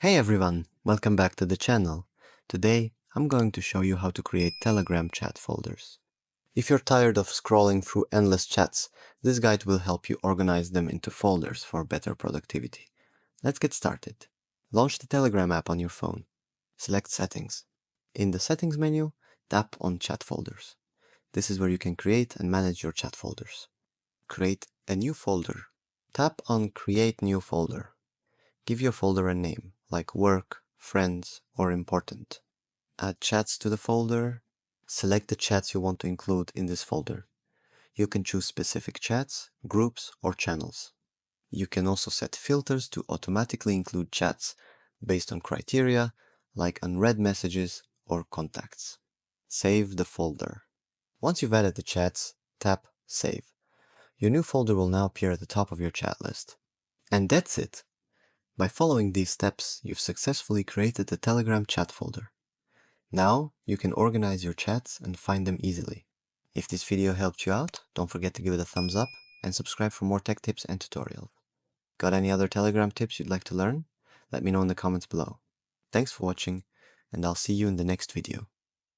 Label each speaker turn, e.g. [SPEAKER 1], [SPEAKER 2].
[SPEAKER 1] Hey everyone, welcome back to the channel. Today, I'm going to show you how to create Telegram chat folders. If you're tired of scrolling through endless chats, this guide will help you organize them into folders for better productivity. Let's get started. Launch the Telegram app on your phone. Select Settings. In the Settings menu, tap on Chat Folders. This is where you can create and manage your chat folders. Create a new folder. Tap on Create New Folder. Give your folder a name, like Work, Friends, or Important. Add chats to the folder. Select the chats you want to include in this folder. You can choose specific chats, groups, or channels. You can also set filters to automatically include chats based on criteria like unread messages or contacts. Save the folder. Once you've added the chats, tap Save. Your new folder will now appear at the top of your chat list. And that's it! By following these steps, you've successfully created the Telegram chat folder. Now, you can organize your chats and find them easily. If this video helped you out, don't forget to give it a thumbs up and subscribe for more tech tips and tutorials. Got any other Telegram tips you'd like to learn? Let me know in the comments below. Thanks for watching, and I'll see you in the next video.